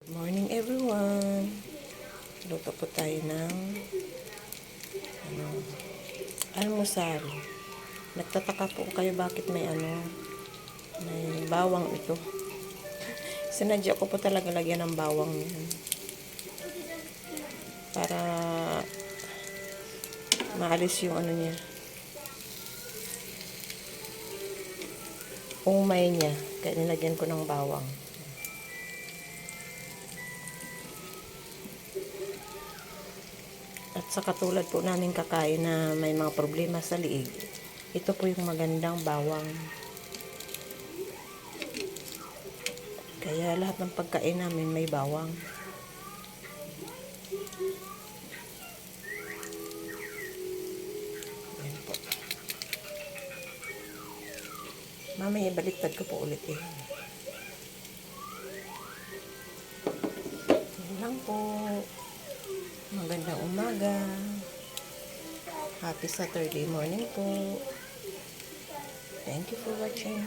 Morning everyone. Luto po tayo ng almusal. Nagtataka po kayo bakit may bawang ito. Sinadya ko po talaga lagyan ng bawang yan. Para maalis yung niya. Umay niya. Kaya nilagyan ko ng bawang. At sa katulad po namin kakain na may mga problema sa liig, ito po yung magandang bawang. Kaya lahat ng pagkain namin may bawang. Ayan po. Mamaya baliktad ko po ulit eh. Ayan lang po. Magandang umaga. Happy Saturday morning po. Thank you for watching.